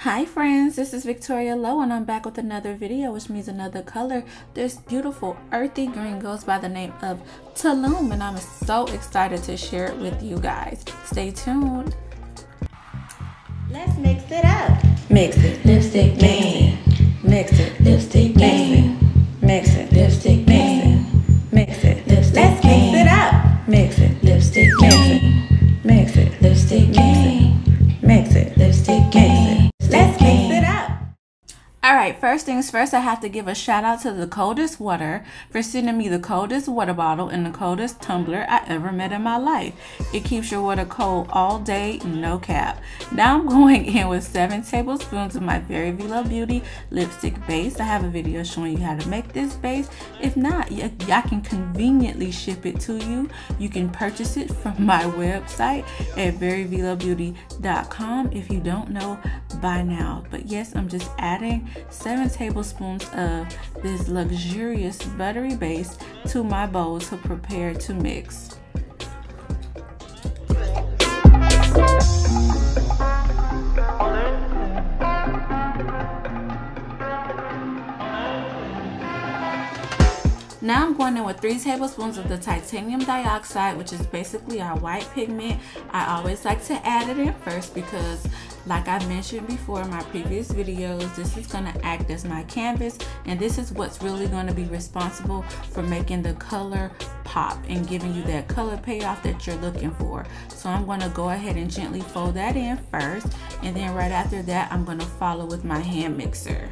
Hi friends, this is Victoria Lowe and I'm back with another video, which means another color. This beautiful earthy green goes by the name of Tulum and I'm so excited to share it with you guys. Stay tuned. Let's mix it up. Mix it, lipstick, man. Mix it, lipstick, man. Mix it, lipstick, man. Mix it, lipstick, let's mix it up. Mix it, lipstick, man. Mix it, lipstick, man. Mix it, lipstick, man. Let's mix it up. Alright, first things first, I have to give a shout out to the Coldest Water for sending me the coldest water bottle and the coldest tumbler I ever met in my life. It keeps your water cold all day, no cap. Now I'm going in with 7 tablespoons of my Very Veelo Beauty lipstick base. I have a video showing you how to make this base. If not, I can conveniently ship it to you. You can purchase it from my website at veryveelobeauty.com if you don't know by now. But yes, I'm just adding 7 tablespoons of this luxurious buttery base to my bowl to prepare to mix. Now I'm going in with 3 tablespoons of the titanium dioxide, which is basically our white pigment. I always like to add it in first because, like I mentioned before in my previous videos, this is going to act as my canvas, and this is what's really going to be responsible for making the color pop and giving you that color payoff that you're looking for. So I'm going to go ahead and gently fold that in first, and then right after that I'm going to follow with my hand mixer.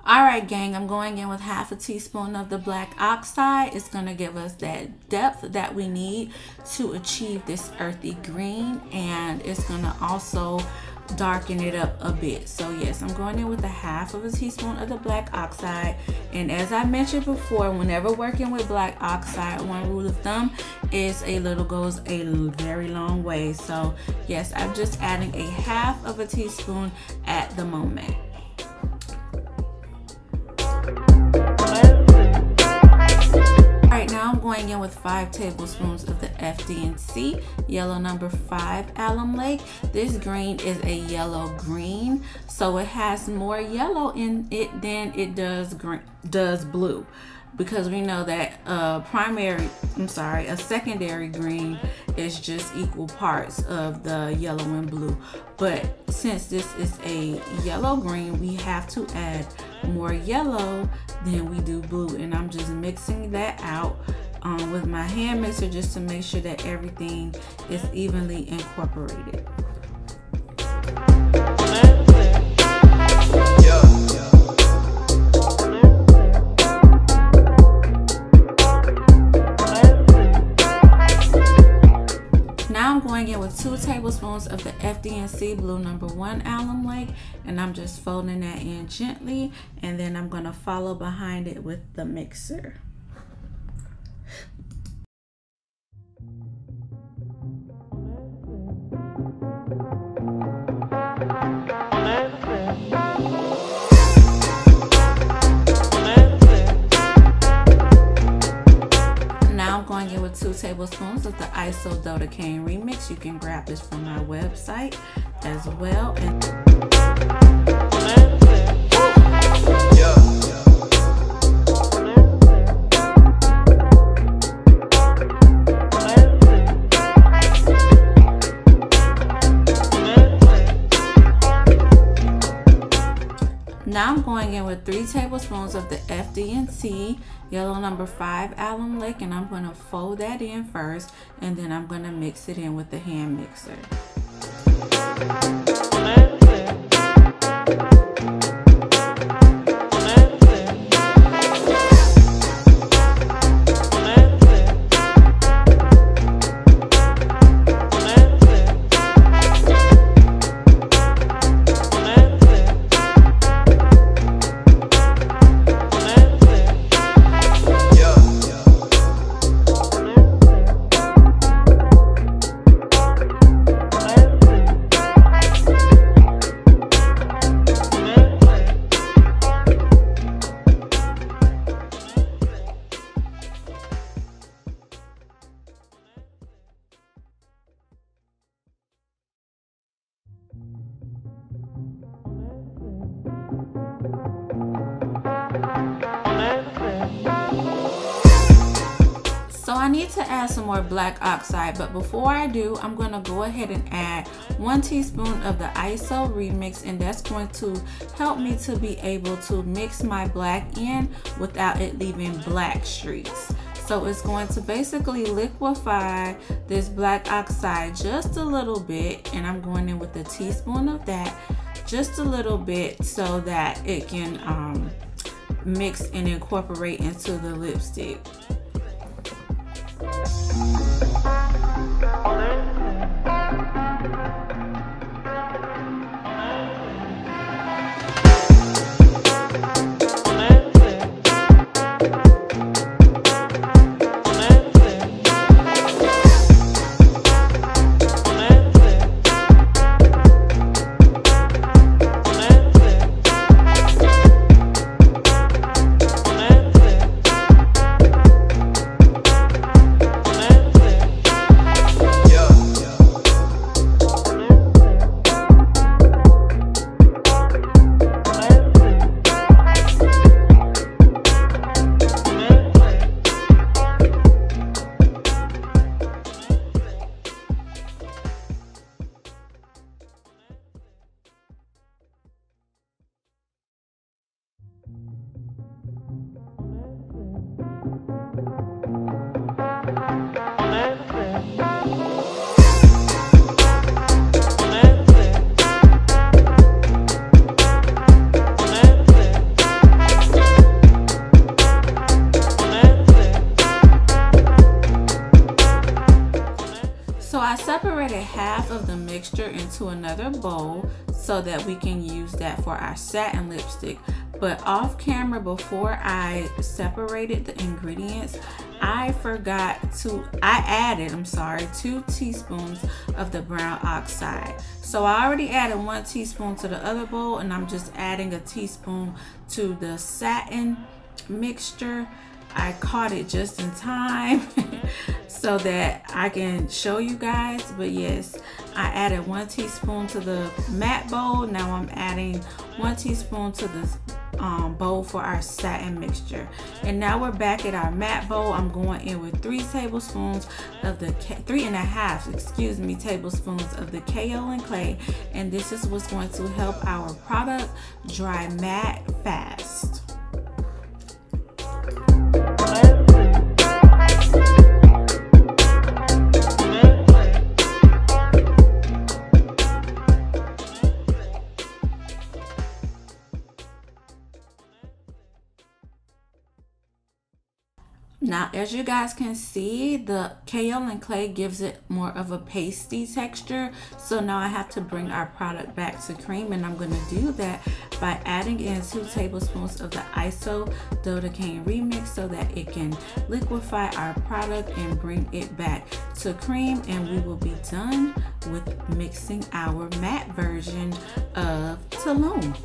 Alright gang, I'm going in with half a teaspoon of the black oxide. It's going to give us that depth that we need to achieve this earthy green, and it's going to also darken it up a bit. So yes, I'm going in with a half of a teaspoon of the black oxide, and as I mentioned before, whenever working with black oxide, one rule of thumb is a little goes a very long way. So yes, I'm just adding a half of a teaspoon at the moment. Now I'm going in with 5 tablespoons of the FD&C yellow number 5 Alum Lake. This green is a yellow green, so it has more yellow in it than it does blue, because we know that a secondary green is just equal parts of the yellow and blue. But since this is a yellow green, we have to add more yellow than we do blue, and I'm just mixing that out with my hand mixer just to make sure that everything is evenly incorporated. Now I'm going in with 2 tablespoons of the FD&C blue number 1 Alum Lake, and I'm just folding that in gently, and then I'm going to follow behind it with the mixer. Going in with 2 tablespoons of the Isododecane remix. You can grab this from my website as well. Now I'm going in with 3 tablespoons of the FD&C yellow number 5 Alum Lake, and I'm going to fold that in first, and then I'm going to mix it in with the hand mixer. to add some more black oxide, but before I do, I'm going to go ahead and add 1 teaspoon of the ISO remix, and that's going to help me to be able to mix my black in without it leaving black streaks. So it's going to basically liquefy this black oxide just a little bit, and I'm going in with a teaspoon of that, just a little bit, so that it can mix and incorporate into the lipstick. I separated half of the mixture into another bowl so that we can use that for our satin lipstick. But off camera, before I separated the ingredients, I added 2 teaspoons of the brown oxide. So I already added 1 teaspoon to the other bowl, and I'm just adding a teaspoon to the satin mixture. I caught it just in time so that I can show you guys. But yes, I added 1 teaspoon to the matte bowl. Now I'm adding 1 teaspoon to the bowl for our satin mixture. And now we're back at our matte bowl. I'm going in with 3 tablespoons of the 3.5 tablespoons of the Kaolin Clay, and this is what's going to help our product dry matte fast. Now, as you guys can see, the Kaolin Clay gives it more of a pasty texture. So now I have to bring our product back to cream, and I'm going to do that by adding in 2 tablespoons of the Isododecane remix so that it can liquefy our product and bring it back to cream, and we will be done with mixing our matte version of Tulum.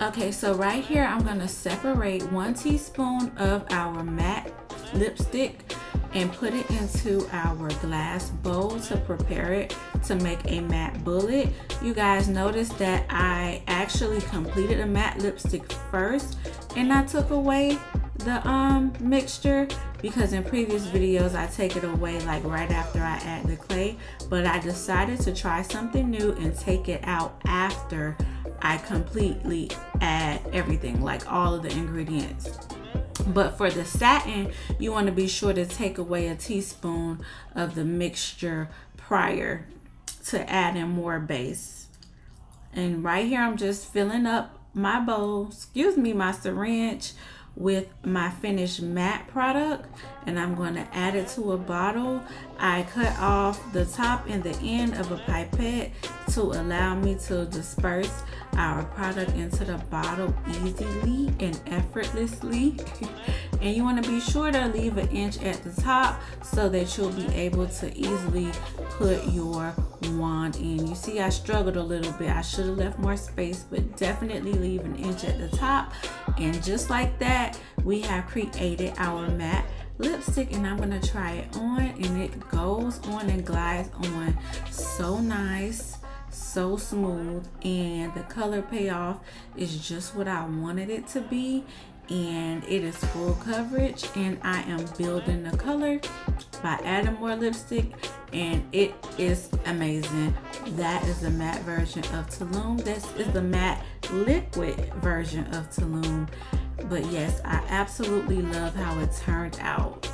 Okay, so right here I'm going to separate 1 teaspoon of our matte lipstick and put it into our glass bowl to prepare it to make a matte bullet. You guys noticed that I actually completed a matte lipstick first, and I took away the mixture, because in previous videos I take it away like right after I add the clay, but I decided to try something new and take it out after I completely add everything, like all of the ingredients. But for the satin, you want to be sure to take away a teaspoon of the mixture prior to adding more base. And right here I'm just filling up my bowl, my syringe, with my finished matte product, and I'm going to add it to a bottle. I cut off the top and the end of a pipette to allow me to disperse our product into the bottle easily and effortlessly. And you want to be sure to leave an inch at the top so that you'll be able to easily put your wand in. You see, I struggled a little bit. I should have left more space, but definitely leave an inch at the top. And just like that, we have created our matte lipstick, and I'm gonna try it on, and it goes on and glides on so nice, so smooth, and the color payoff is just what I wanted it to be. And it is full coverage, and I am building the color by adding more lipstick, and it is amazing. That is the matte version of Tulum. This is the matte liquid version of Tulum. But yes, I absolutely love how it turned out.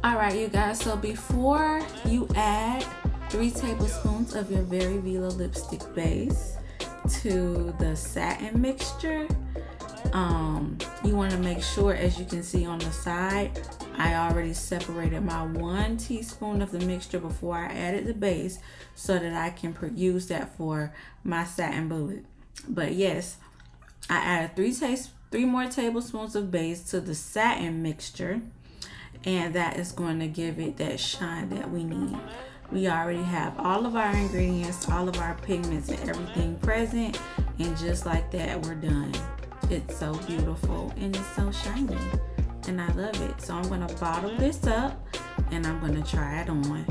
Alright you guys, so before you add 3 tablespoons of your Very Veelo lipstick base to the satin mixture, you want to make sure, as you can see on the side, I already separated my 1 teaspoon of the mixture before I added the base so that I can use that for my satin bullet. But yes, I added 3 more tablespoons of base to the satin mixture, and that is going to give it that shine that we need. We already have all of our ingredients, all of our pigments and everything present, and just like that, we're done. It's so beautiful and it's so shiny, and I love it. So I'm gonna bottle this up and I'm gonna try it on.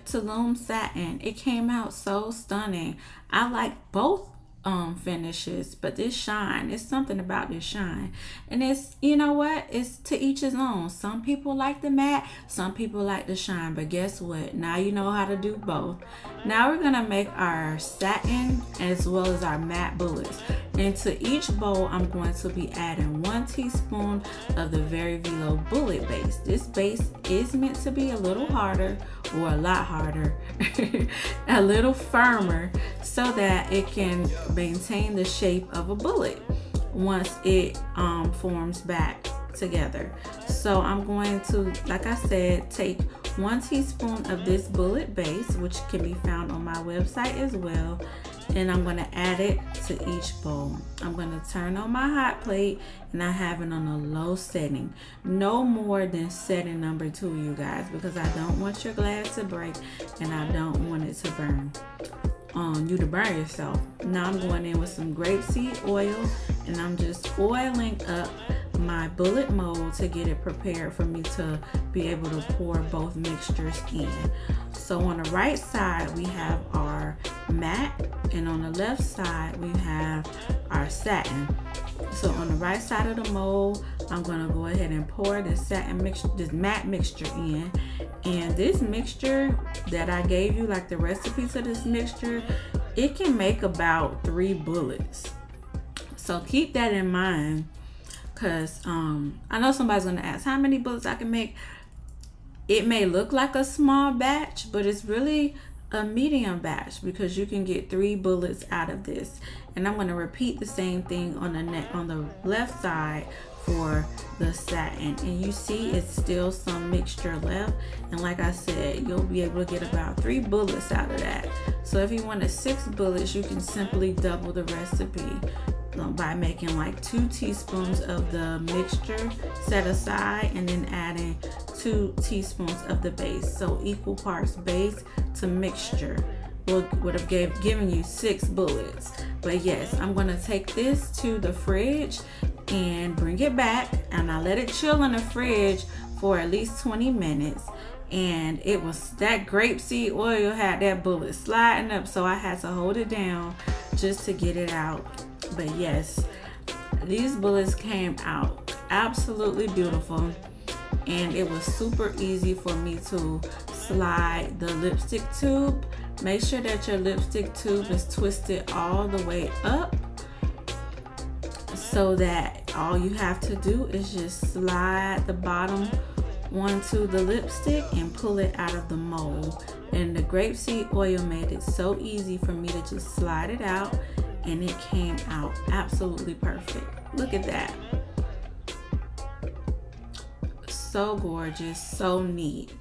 Tulum Satin. It came out so stunning. I like both finishes, but this shine, it's something about this shine, and it's, you know what, it's to each his own. Some people like the matte, some people like the shine, but guess what, now you know how to do both. Now we're gonna make our satin as well as our matte bullets. Into each bowl, I'm going to be adding 1 teaspoon of the Very Veelo bullet base. This base is meant to be a little harder, or a lot harder, a little firmer, so that it can maintain the shape of a bullet once it forms back together. So I'm going to, like I said, take 1 teaspoon of this bullet base, which can be found on my website as well, and I'm going to add it to each bowl. I'm going to turn on my hot plate, and I have it on a low setting, no more than setting number 2, you guys, because I don't want your glass to break and I don't want it to burn. You to burn yourself. Now I'm going in with some grapeseed oil, and I'm just oiling up my bullet mold to get it prepared for me to be able to pour both mixtures in. So on the right side we have our matte, and on the left side we have our satin. So on the right side of the mold, I'm gonna go ahead and pour this satin mixture, this matte mixture in. And this mixture that I gave you, like the recipe to this mixture, it can make about 3 bullets. So keep that in mind, because I know somebody's gonna ask how many bullets I can make. It may look like a small batch, but it's really a medium batch, because you can get 3 bullets out of this. And I'm going to repeat the same thing on the left side for the satin. And you see it's still some mixture left, and like I said, you'll be able to get about 3 bullets out of that. So if you wanted 6 bullets, you can simply double the recipe by making like 2 teaspoons of the mixture set aside and then adding 2 teaspoons of the base. So equal parts base to mixture would have given you 6 bullets. But yes, I'm gonna take this to the fridge and bring it back, and I let it chill in the fridge for at least 20 minutes. And it was that grapeseed oil had that bullet sliding up, so I had to hold it down just to get it out. But yes, these bullets came out absolutely beautiful, and it was super easy for me to slide the lipstick tube. Make sure that your lipstick tube is twisted all the way up, so that all you have to do is just slide the bottom onto the lipstick and pull it out of the mold. And the grapeseed oil made it so easy for me to just slide it out, and it came out absolutely perfect. Look at that. So gorgeous, so neat.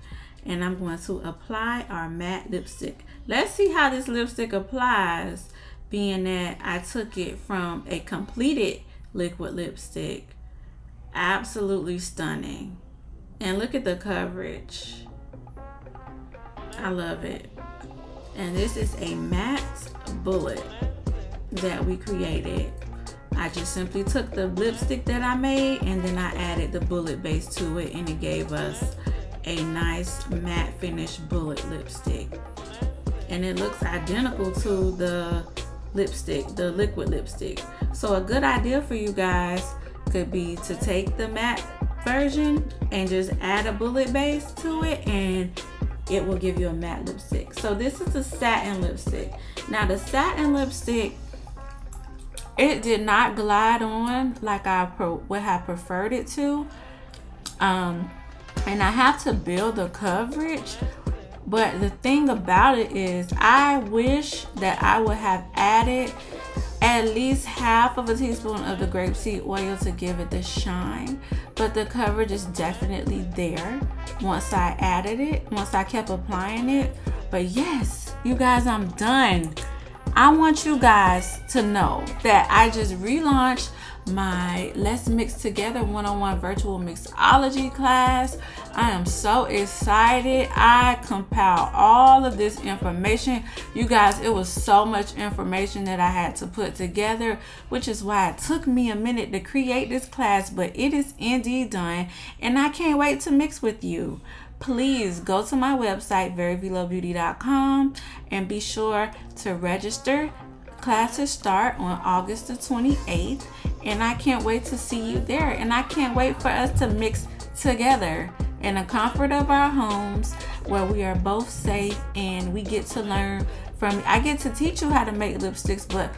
And I'm going to apply our matte lipstick. Let's see how this lipstick applies, being that I took it from a completed liquid lipstick. Absolutely stunning. And look at the coverage. I love it. And this is a matte bullet that we created. I just simply took the lipstick that I made and then I added the bullet base to it, and it gave us a nice matte finish bullet lipstick. And it looks identical to the lipstick, the liquid lipstick. So a good idea for you guys could be to take the matte version and just add a bullet base to it, and it will give you a matte lipstick. So this is the satin lipstick. Now the satin lipstick, it did not glide on like I would have preferred it to. And I have to build the coverage. But the thing about it is, I wish that I would have added at least half of a teaspoon of the grapeseed oil to give it the shine. But the coverage is definitely there once I added it, once I kept applying it. But yes, you guys, I'm done. I want you guys to know that I just relaunched my Let's Mix Together one-on-one virtual mixology class. I am so excited. I compiled all of this information. You guys, it was so much information that I had to put together, which is why it took me a minute to create this class, but it is indeed done, and I can't wait to mix with you. Please go to my website, veryveelobeauty.com, and be sure to register. Classes start on August the 28th, and I can't wait to see you there. And I can't wait for us to mix together in the comfort of our homes, where we are both safe and we get to learn from. I get to teach you how to make lipsticks, but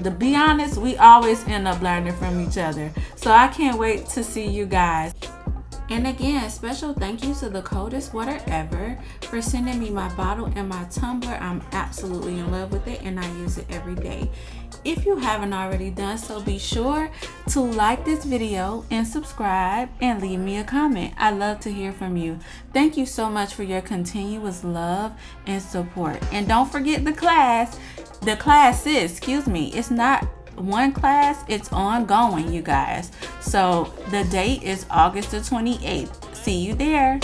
to be honest, we always end up learning from each other. So I can't wait to see you guys. And again, special thank you to the coldest water ever for sending me my bottle and my tumbler. I'm absolutely in love with it, and I use it every day. If you haven't already done so, be sure to like this video and subscribe and leave me a comment. I love to hear from you. Thank you so much for your continuous love and support. And don't forget the class. The classes, excuse me, it's not one class, it's ongoing, you guys. So the date is August the 28th. See you there.